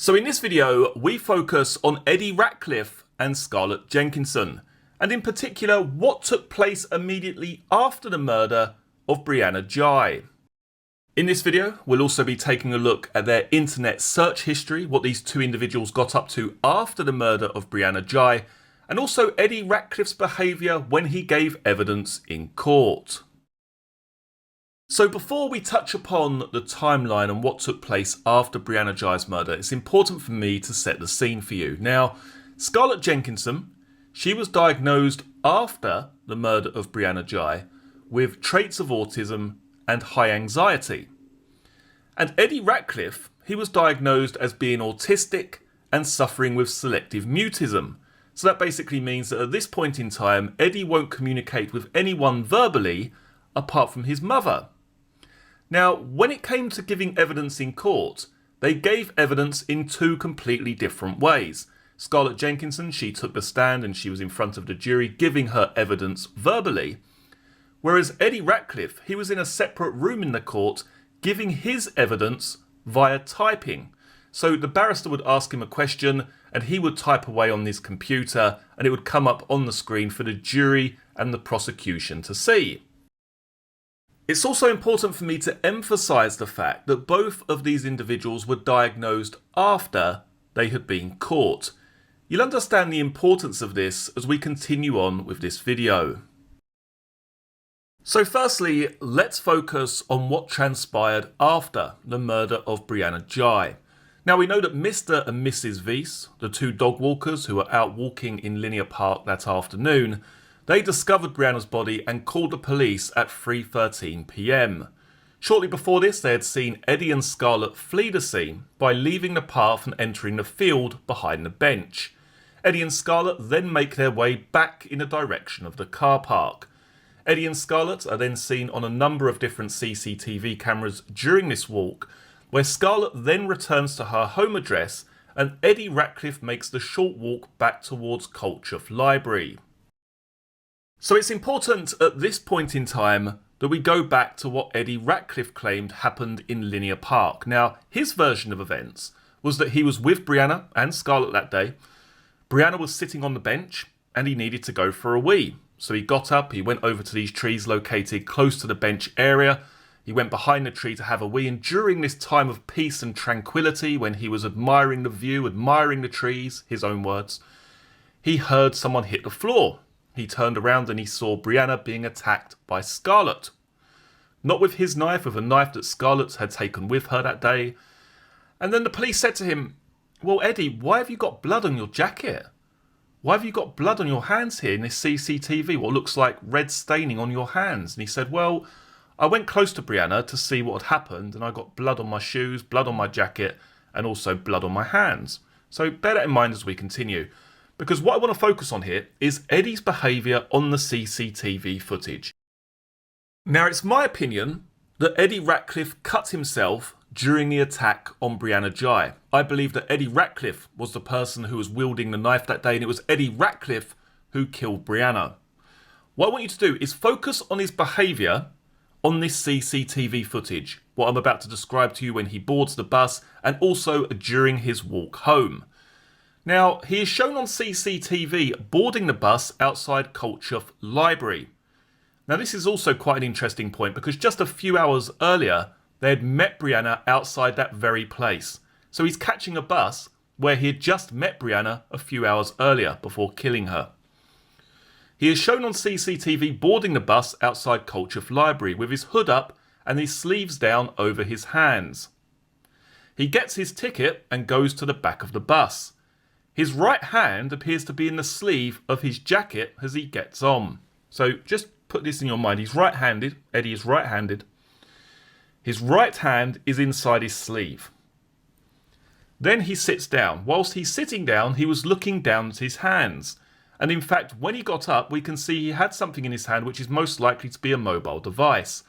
So in this video, we focus on Eddie Ratcliffe and Scarlett Jenkinson, and in particular, what took place immediately after the murder of Brianna Ghey. In this video, we'll also be taking a look at their internet search history, what these two individuals got up to after the murder of Brianna Ghey, and also Eddie Ratcliffe's behaviour when he gave evidence in court. So before we touch upon the timeline and what took place after Brianna Ghey's murder, it's important for me to set the scene for you. Now, Scarlett Jenkinson, she was diagnosed after the murder of Brianna Ghey with traits of autism and high anxiety. And Eddie Ratcliffe, he was diagnosed as being autistic and suffering with selective mutism. So that basically means that at this point in time, Eddie won't communicate with anyone verbally apart from his mother. Now, when it came to giving evidence in court, they gave evidence in two completely different ways. Scarlett Jenkinson, she took the stand and she was in front of the jury giving her evidence verbally. Whereas Eddie Ratcliffe, he was in a separate room in the court giving his evidence via typing. So the barrister would ask him a question and he would type away on his computer and it would come up on the screen for the jury and the prosecution to see. It's also important for me to emphasise the fact that both of these individuals were diagnosed after they had been caught. You'll understand the importance of this as we continue on with this video. So firstly, let's focus on what transpired after the murder of Brianna Ghey. Now we know that Mr. and Mrs. Weiss, the two dog walkers who were out walking in Linear Park that afternoon, they discovered Brianna's body and called the police at 3:13 PM. Shortly before this, they had seen Eddie and Scarlett flee the scene by leaving the path and entering the field behind the bench. Eddie and Scarlett then make their way back in the direction of the car park. Eddie and Scarlett are then seen on a number of different CCTV cameras during this walk, where Scarlett then returns to her home address and Eddie Ratcliffe makes the short walk back towards Ratcliffe Library. So it's important at this point in time that we go back to what Eddie Ratcliffe claimed happened in Linear Park. Now, his version of events was that he was with Brianna and Scarlett that day. Brianna was sitting on the bench and he needed to go for a wee. So he got up, he went over to these trees located close to the bench area. He went behind the tree to have a wee, and during this time of peace and tranquility, when he was admiring the view, admiring the trees, his own words, he heard someone hit the floor. He turned around and he saw Brianna being attacked by Scarlett. Not with his knife, with a knife that Scarlett had taken with her that day. And then the police said to him, "Well, Eddie, why have you got blood on your jacket? Why have you got blood on your hands here in this CCTV, what looks like red staining on your hands?" And he said, "Well, I went close to Brianna to see what had happened and I got blood on my shoes, blood on my jacket, and also blood on my hands." So bear that in mind as we continue. Because what I want to focus on here is Eddie's behaviour on the CCTV footage. Now, it's my opinion that Eddie Ratcliffe cut himself during the attack on Brianna Ghey. I believe that Eddie Ratcliffe was the person who was wielding the knife that day, and it was Eddie Ratcliffe who killed Brianna. What I want you to do is focus on his behaviour on this CCTV footage, what I'm about to describe to you when he boards the bus and also during his walk home. Now, he is shown on CCTV boarding the bus outside Ratcliffe Library. Now, this is also quite an interesting point because just a few hours earlier, they had met Brianna outside that very place. So he's catching a bus where he had just met Brianna a few hours earlier before killing her. He is shown on CCTV boarding the bus outside Ratcliffe Library with his hood up and his sleeves down over his hands. He gets his ticket and goes to the back of the bus. His right hand appears to be in the sleeve of his jacket as he gets on. So just put this in your mind. He's right-handed. Eddie is right-handed. His right hand is inside his sleeve. Then he sits down. Whilst he's sitting down, he was looking down at his hands. And in fact, when he got up, we can see he had something in his hand which is most likely to be a mobile device.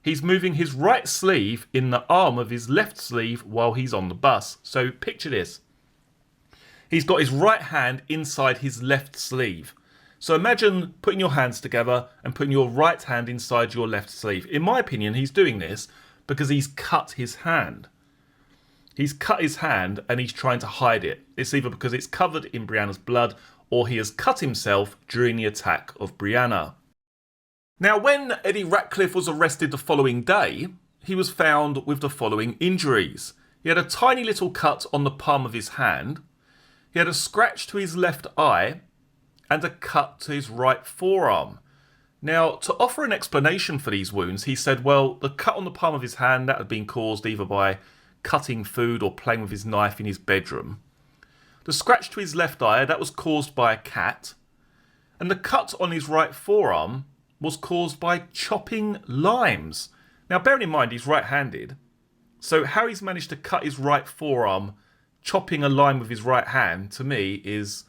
He's moving his right sleeve in the arm of his left sleeve while he's on the bus. So picture this. He's got his right hand inside his left sleeve. So imagine putting your hands together and putting your right hand inside your left sleeve. In my opinion, he's doing this because he's cut his hand. He's cut his hand and he's trying to hide it. It's either because it's covered in Brianna's blood or he has cut himself during the attack of Brianna. Now, when Eddie Ratcliffe was arrested the following day, he was found with the following injuries. He had a tiny little cut on the palm of his hand. He had a scratch to his left eye and a cut to his right forearm. Now, to offer an explanation for these wounds, he said, well, the cut on the palm of his hand, that had been caused either by cutting food or playing with his knife in his bedroom. The scratch to his left eye, that was caused by a cat. And the cut on his right forearm was caused by chopping limes. Now, bearing in mind, he's right-handed. So how he's managed to cut his right forearm, chopping a lime with his right hand, to me is,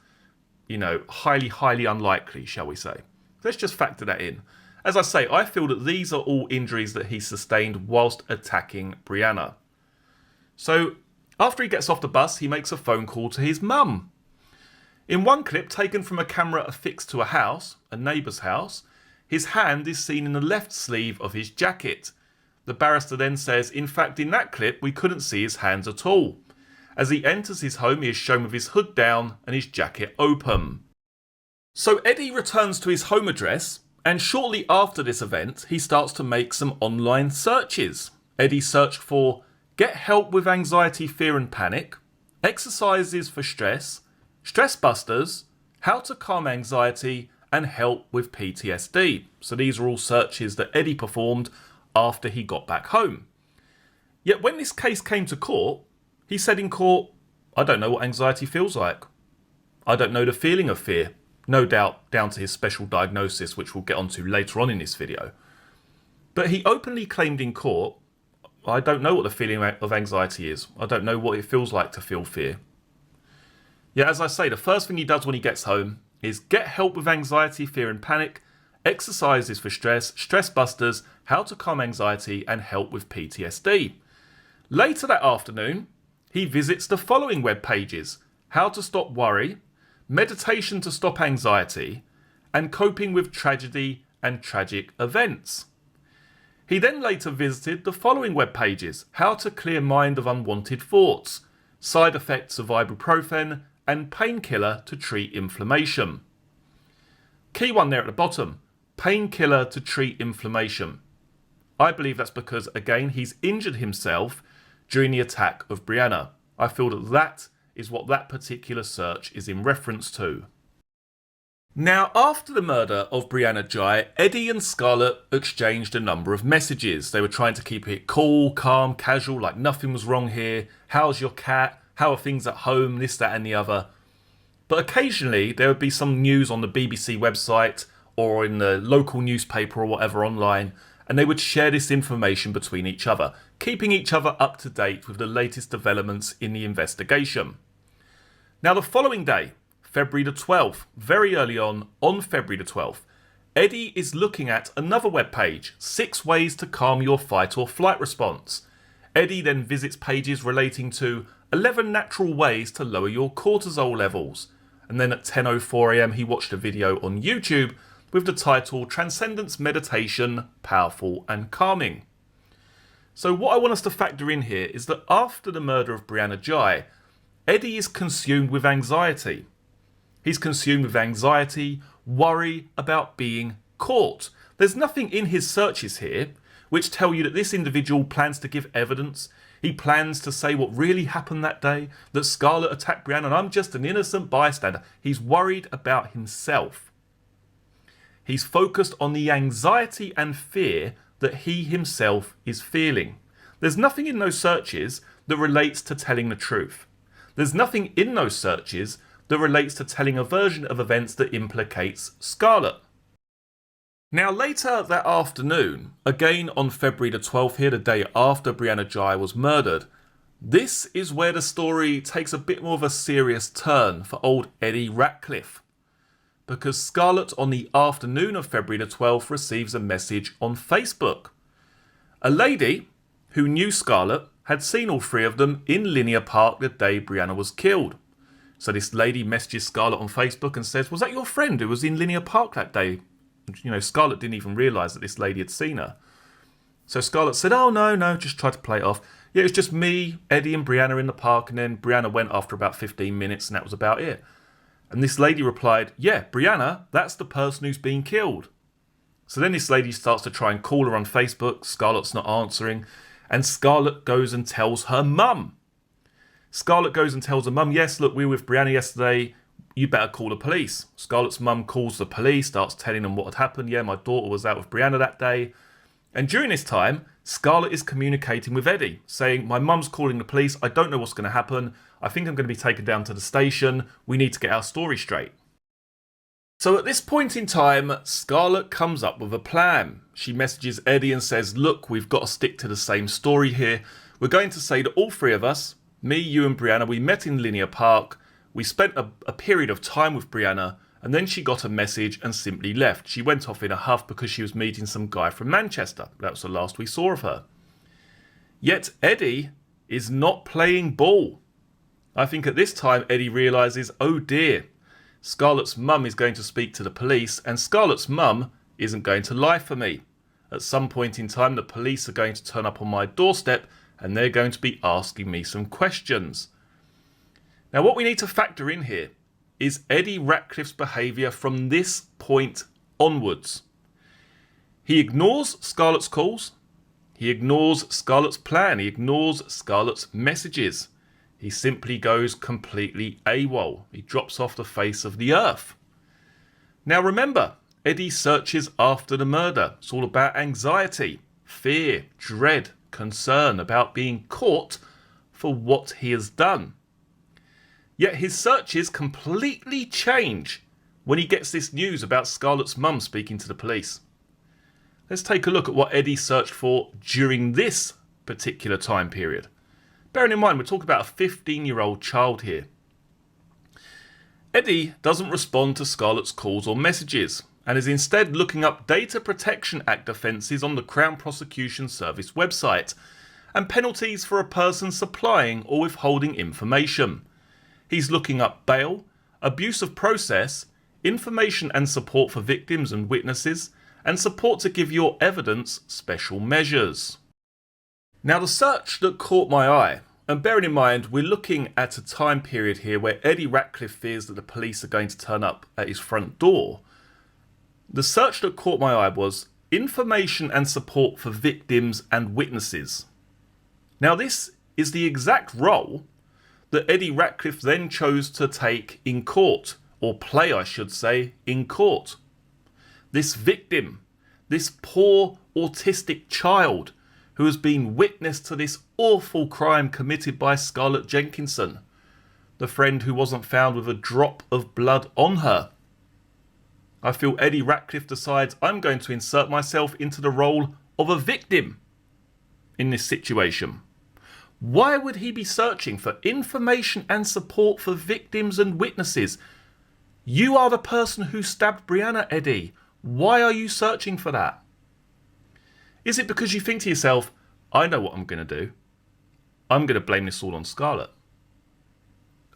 highly, highly unlikely, shall we say. Let's just factor that in. As I say, I feel that these are all injuries that he sustained whilst attacking Brianna. So, after he gets off the bus, he makes a phone call to his mum. In one clip taken from a camera affixed to a house, a neighbour's house, his hand is seen in the left sleeve of his jacket. The barrister then says, in fact, in that clip, we couldn't see his hands at all. As he enters his home, he is shown with his hood down and his jacket open. So Eddie returns to his home address, and shortly after this event, he starts to make some online searches. Eddie searched for get help with anxiety, fear and panic, exercises for stress, stress busters, how to calm anxiety, and help with PTSD. So these are all searches that Eddie performed after he got back home. Yet when this case came to court, he said in court, I don't know what anxiety feels like. I don't know the feeling of fear. No doubt down to his special diagnosis, which we'll get onto later on in this video. But he openly claimed in court, I don't know what the feeling of anxiety is. I don't know what it feels like to feel fear. Yeah, as I say, the first thing he does when he gets home is get help with anxiety, fear and panic, exercises for stress, stress busters, how to calm anxiety and help with PTSD. Later that afternoon, he visits the following web pages: how to stop worry, meditation to stop anxiety, and coping with tragedy and tragic events. He then later visited the following web pages: how to clear mind of unwanted thoughts, side effects of ibuprofen, and painkiller to treat inflammation. Key one there at the bottom, painkiller to treat inflammation. I believe that's because, again, he's injured himself during the attack of Brianna. I feel that that is what that particular search is in reference to. Now, after the murder of Brianna Ghey, Eddie and Scarlett exchanged a number of messages. They were trying to keep it cool, calm, casual, like nothing was wrong here. How's your cat? How are things at home? This, that and the other. But occasionally there would be some news on the BBC website or in the local newspaper or whatever online, and they would share this information between each other, keeping each other up to date with the latest developments in the investigation. Now, the following day, February the 12th, very early on February the 12th, Eddie is looking at another webpage, 6 ways to calm your fight or flight response. Eddie then visits pages relating to 11 natural ways to lower your cortisol levels. And then at 10:04 AM he watched a video on YouTube with the title Transcendence Meditation, Powerful and Calming. So what I want us to factor in here is that after the murder of Brianna Ghey, Eddie is consumed with anxiety. He's consumed with anxiety, worry about being caught. There's nothing in his searches here which tell you that this individual plans to give evidence. He plans to say what really happened that day, that Scarlett attacked Brianna and I'm just an innocent bystander. He's worried about himself. He's focused on the anxiety and fear that he himself is feeling. There's nothing in those searches that relates to telling the truth. There's nothing in those searches that relates to telling a version of events that implicates Scarlett. Now, later that afternoon, again on February the 12th here, the day after Brianna Ghey was murdered, this is where the story takes a bit more of a serious turn for old Eddie Ratcliffe. Because Scarlett on the afternoon of February the 12th receives a message on Facebook. A lady who knew Scarlett had seen all 3 of them in Linear Park the day Brianna was killed. So this lady messages Scarlett on Facebook and says, was that your friend who was in Linear Park that day? You know, Scarlett didn't even realise that this lady had seen her. So Scarlett said, oh, no, just try to play it off. Yeah, it was just me, Eddie and Brianna in the park, and then Brianna went after about 15 minutes, and that was about it. And this lady replied, yeah, Brianna, that's the person who's been killed. So then this lady starts to try and call her on Facebook. Scarlett's not answering. And Scarlett goes and tells her mum. Scarlett goes and tells her mum, yes, look, we were with Brianna yesterday. You better call the police. Scarlett's mum calls the police, starts telling them what had happened. Yeah, my daughter was out with Brianna that day. And during this time, Scarlett is communicating with Eddie, saying, my mum's calling the police. I don't know what's going to happen. I think I'm going to be taken down to the station. We need to get our story straight. So at this point in time, Scarlett comes up with a plan. She messages Eddie and says, look, we've got to stick to the same story here. We're going to say that all three of us, me, you and Brianna, we met in Linear Park. We spent a period of time with Brianna, and then she got a message and simply left. She went off in a huff because she was meeting some guy from Manchester. That was the last we saw of her. Yet Eddie is not playing ball. I think at this time Eddie realises, oh dear, Scarlett's mum is going to speak to the police, and Scarlett's mum isn't going to lie for me. At some point in time, the police are going to turn up on my doorstep, and they're going to be asking me some questions. Now, what we need to factor in here is Eddie Ratcliffe's behaviour from this point onwards. He ignores Scarlett's calls. He ignores Scarlett's plan. He ignores Scarlett's messages. He simply goes completely AWOL. He drops off the face of the earth. Now remember, Eddie searches after the murder. It's all about anxiety, fear, dread, concern about being caught for what he has done. Yet his searches completely change when he gets this news about Scarlett's mum speaking to the police. Let's take a look at what Eddie searched for during this particular time period. Bearing in mind, we're talking about a 15-year-old child here. Eddie doesn't respond to Scarlett's calls or messages, and is instead looking up Data Protection Act offences on the Crown Prosecution Service website, and penalties for a person supplying or withholding information. He's looking up bail, abuse of process, information and support for victims and witnesses, and support to give your evidence special measures. Now, the search that caught my eye, and bearing in mind we're looking at a time period here where Eddie Ratcliffe fears that the police are going to turn up at his front door. The search that caught my eye was information and support for victims and witnesses. Now, this is the exact role that Eddie Ratcliffe then chose to take in court, or play I should say, in court. This victim, this poor autistic child who has been witness to this awful crime committed by Scarlett Jenkinson, the friend who wasn't found with a drop of blood on her. I feel Eddie Ratcliffe decides I'm going to insert myself into the role of a victim in this situation. Why would he be searching for information and support for victims and witnesses? You are the person who stabbed Brianna, Eddie. Why are you searching for that? Is it because you think to yourself, I know what I'm going to do. I'm going to blame this all on Scarlett.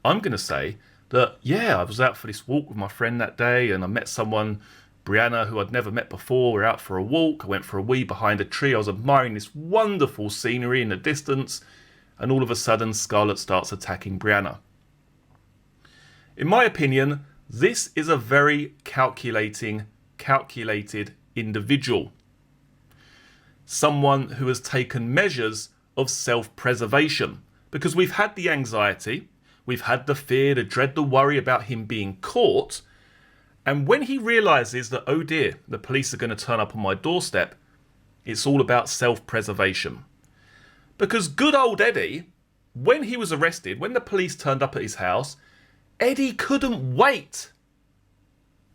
I'm going to say that, yeah, I was out for this walk with my friend that day and I met someone, Brianna, who I'd never met before. We're out for a walk. I went for a wee behind a tree. I was admiring this wonderful scenery in the distance. And all of a sudden, Scarlett starts attacking Brianna. In my opinion, this is a very calculated individual. Someone who has taken measures of self-preservation. Because we've had the anxiety, we've had the fear, the dread, the worry about him being caught. And when he realises that, oh dear, the police are going to turn up on my doorstep, it's all about self-preservation. Because good old Eddie, when he was arrested, when the police turned up at his house, Eddie couldn't wait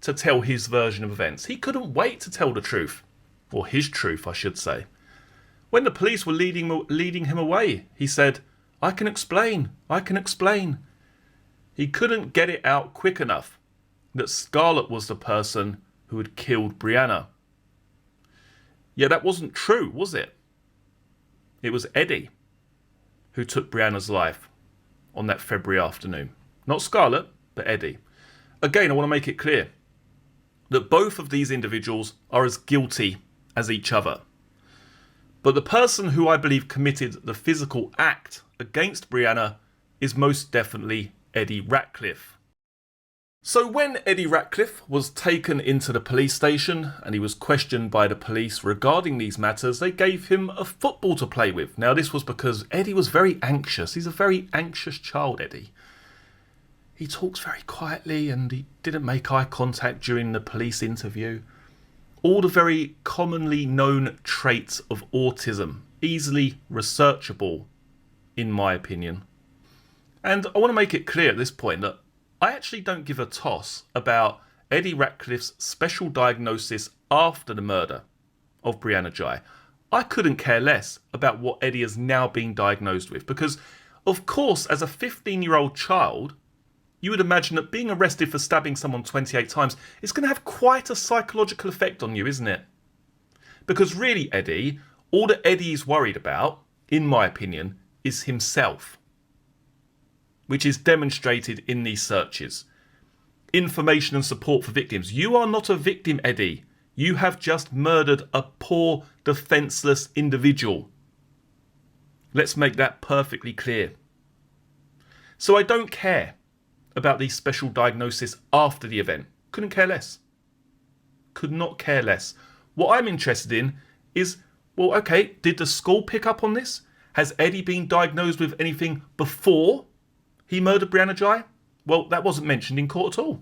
to tell his version of events. He couldn't wait to tell the truth. Or his truth, I should say. When the police were leading him away, he said, I can explain. He couldn't get it out quick enough that Scarlett was the person who had killed Brianna. Yet that wasn't true, was it? It was Eddie who took Brianna's life on that February afternoon. Not Scarlett, but Eddie. Again, I want to make it clear that both of these individuals are as guilty as each other. But the person who I believe committed the physical act against Brianna is most definitely Eddie Ratcliffe. So when Eddie Ratcliffe was taken into the police station and he was questioned by the police regarding these matters, they gave him a football to play with. Now this was because Eddie was very anxious. He's a very anxious child, Eddie. He talks very quietly and he didn't make eye contact during the police interview. All the very commonly known traits of autism, easily researchable, in my opinion. And I want to make it clear at this point that I actually don't give a toss about Eddie Ratcliffe's special diagnosis after the murder of Brianna Ghey. I couldn't care less about what Eddie has now been diagnosed with because, of course, as a 15-year-old child, you would imagine that being arrested for stabbing someone 28 times is going to have quite a psychological effect on you, isn't it? Because really, Eddie, all that Eddie is worried about, in my opinion, is himself, which is demonstrated in these searches. Information and support for victims. You are not a victim, Eddie. You have just murdered a poor, defenceless individual. Let's make that perfectly clear. So I don't care about the special diagnosis after the event. Couldn't care less. Could not care less. What I'm interested in is, well, okay, did the school pick up on this? Has Eddie been diagnosed with anything before he murdered Brianna Ghey? Well, that wasn't mentioned in court at all.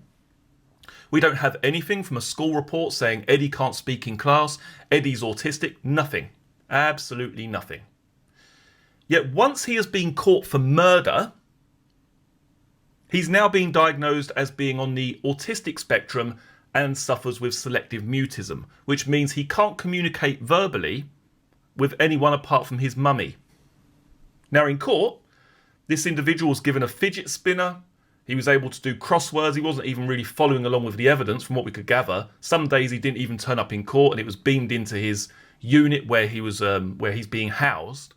We don't have anything from a school report saying Eddie can't speak in class, Eddie's autistic, nothing. Absolutely nothing. Yet once he has been caught for murder, he's now being diagnosed as being on the autistic spectrum and suffers with selective mutism, which means he can't communicate verbally with anyone apart from his mummy. Now in court, this individual was given a fidget spinner. He was able to do crosswords. He wasn't even really following along with the evidence from what we could gather. Some days he didn't even turn up in court and it was beamed into his unit where he's being housed.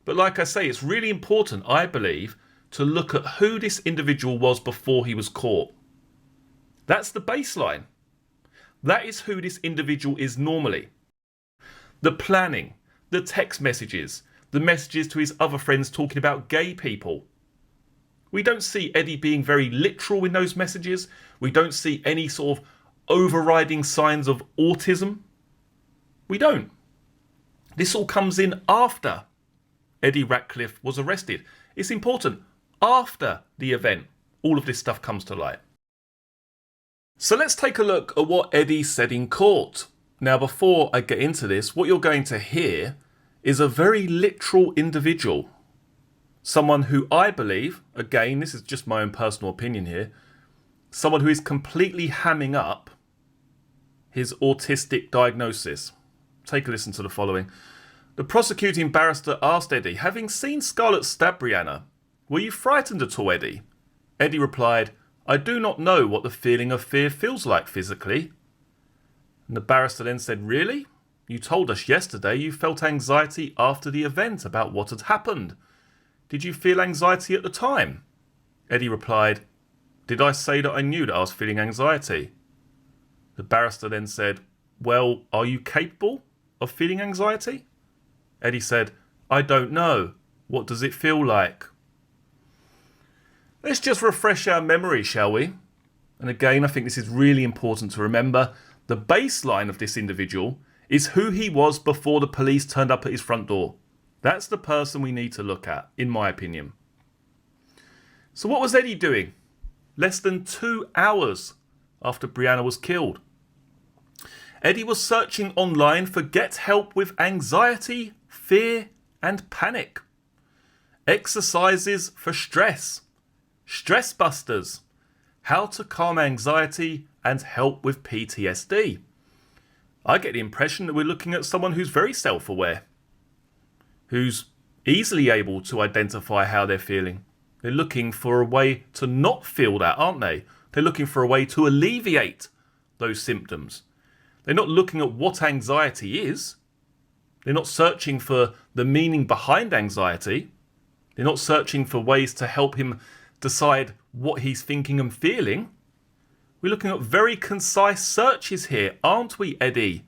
But like I say, it's really important, I believe, to look at who this individual was before he was caught. That's the baseline. That is who this individual is normally. The planning, the text messages, the messages to his other friends talking about gay people. We don't see Eddie being very literal in those messages. We don't see any sort of overriding signs of autism. We don't. This all comes in after Eddie Ratcliffe was arrested. It's important. After the event, all of this stuff comes to light. So let's take a look at what Eddie said in court. Now, before I get into this, what you're going to hear is a very literal individual. Someone who I believe, again, this is just my own personal opinion here, someone who is completely hamming up his autistic diagnosis. Take a listen to the following. The prosecuting barrister asked Eddie, having seen Scarlett stab Brianna, were you frightened at all, Eddie? Eddie replied, I do not know what the feeling of fear feels like physically. And the barrister then said, really? You told us yesterday you felt anxiety after the event about what had happened. Did you feel anxiety at the time? Eddie replied, did I say that I knew that I was feeling anxiety? The barrister then said, well, are you capable of feeling anxiety? Eddie said, I don't know. What does it feel like? Let's just refresh our memory, shall we? And again, I think this is really important to remember. The baseline of this individual is who he was before the police turned up at his front door. That's the person we need to look at, in my opinion. So what was Eddie doing? Less than 2 hours after Brianna was killed. Eddie was searching online for get help with anxiety, fear and panic. Exercises for stress. Stress busters. How to calm anxiety and help with PTSD. I get the impression that we're looking at someone who's very self-aware, who's easily able to identify how they're feeling. They're looking for a way to not feel that, aren't they? They're looking for a way to alleviate those symptoms. They're not looking at what anxiety is. They're not searching for the meaning behind anxiety. They're not searching for ways to help him decide what he's thinking and feeling. We're looking at very concise searches here, aren't we, Eddie?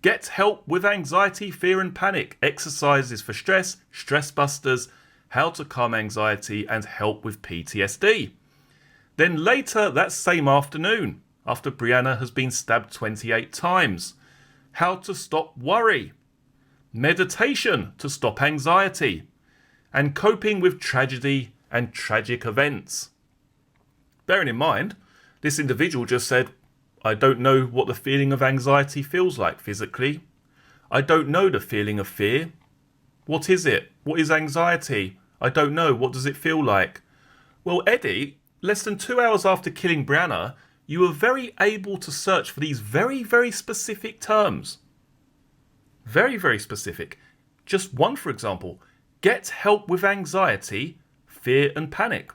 Get help with anxiety, fear and panic. Exercises for stress, stress busters, how to calm anxiety and help with PTSD. Then later that same afternoon, after Brianna has been stabbed 28 times, how to stop worry. Meditation to stop anxiety. And coping with tragedy and tragic events. Bearing in mind, this individual just said, I don't know what the feeling of anxiety feels like physically. I don't know the feeling of fear. What is it? What is anxiety? I don't know. What does it feel like? Well, Eddie, less than 2 hours after killing Brianna, you were very able to search for these very, very specific terms. Very, very specific. Just one, for example. Get help with anxiety, fear and panic.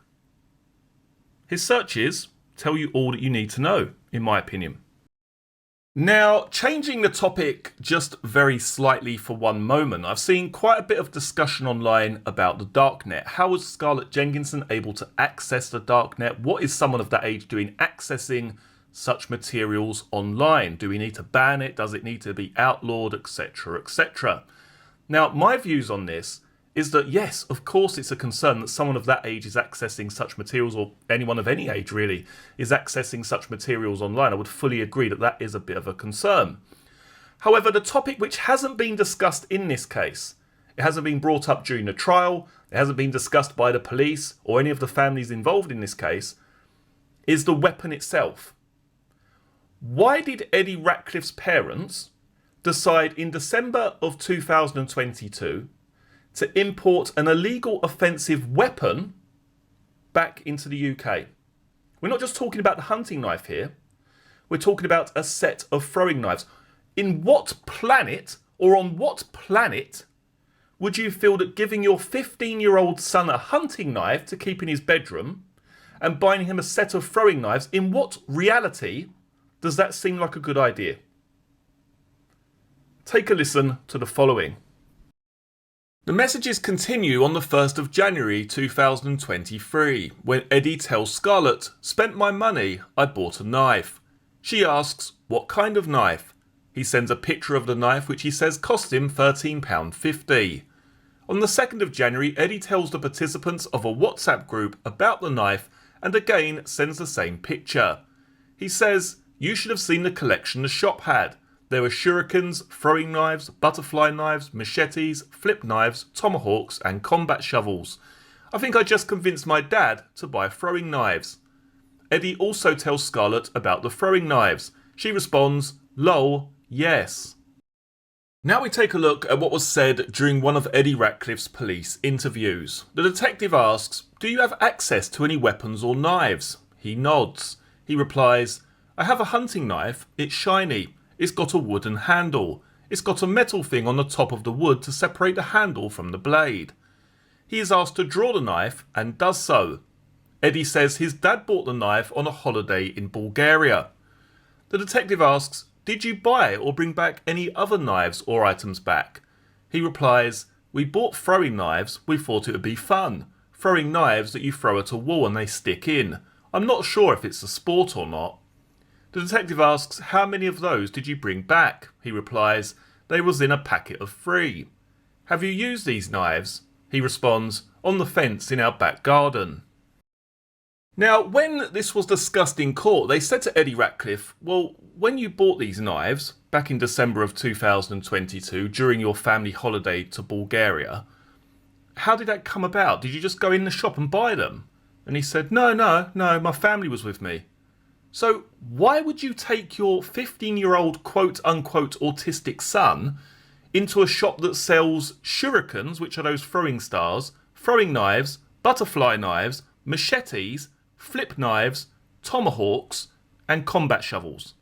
His searches tell you all that you need to know, in my opinion. Now, changing the topic just very slightly for one moment, I've seen quite a bit of discussion online about the darknet. How was Scarlett Jenkinson able to access the darknet? What is someone of that age doing accessing such materials online? Do we need to ban it? Does it need to be outlawed, etc., etc.? Now, my views on this is that yes, of course it's a concern that someone of that age is accessing such materials, or anyone of any age really, is accessing such materials online. I would fully agree that that is a bit of a concern. However, the topic which hasn't been discussed in this case, it hasn't been brought up during the trial, it hasn't been discussed by the police or any of the families involved in this case, is the weapon itself. Why did Eddie Ratcliffe's parents decide in December of 2022 to import an illegal offensive weapon back into the UK? We're not just talking about the hunting knife here. We're talking about a set of throwing knives. In what planet, or on what planet, would you feel that giving your 15-year-old son a hunting knife to keep in his bedroom and buying him a set of throwing knives, in what reality does that seem like a good idea? Take a listen to the following. The messages continue on the 1st of January 2023, when Eddie tells Scarlett, "Spent my money, I bought a knife." She asks, "What kind of knife?" He sends a picture of the knife, which he says cost him £13.50. On the 2nd of January, Eddie tells the participants of a WhatsApp group about the knife and again sends the same picture. He says, "You should have seen the collection the shop had. There were shurikens, throwing knives, butterfly knives, machetes, flip knives, tomahawks and combat shovels. I think I just convinced my dad to buy throwing knives." Eddie also tells Scarlett about the throwing knives. She responds, "Lol, yes." Now we take a look at what was said during one of Eddie Ratcliffe's police interviews. The detective asks, "Do you have access to any weapons or knives?" He nods. He replies, "I have a hunting knife. It's shiny. It's got a wooden handle. It's got a metal thing on the top of the wood to separate the handle from the blade." He is asked to draw the knife and does so. Eddie says his dad bought the knife on a holiday in Bulgaria. The detective asks, "Did you buy or bring back any other knives or items back?" He replies, "We bought throwing knives. We thought it would be fun. Throwing knives that you throw at a wall and they stick in. I'm not sure if it's a sport or not." The detective asks, "How many of those did you bring back?" He replies, "They was in a packet of 3. "Have you used these knives?" He responds, "On the fence in our back garden." Now, when this was discussed in court, they said to Eddie Ratcliffe, "Well, when you bought these knives back in December of 2022 during your family holiday to Bulgaria, how did that come about? Did you just go in the shop and buy them?" And he said, No, my family was with me." So why would you take your 15-year-old quote-unquote autistic son into a shop that sells shurikens, which are those throwing stars, throwing knives, butterfly knives, machetes, flip knives, tomahawks and combat shovels?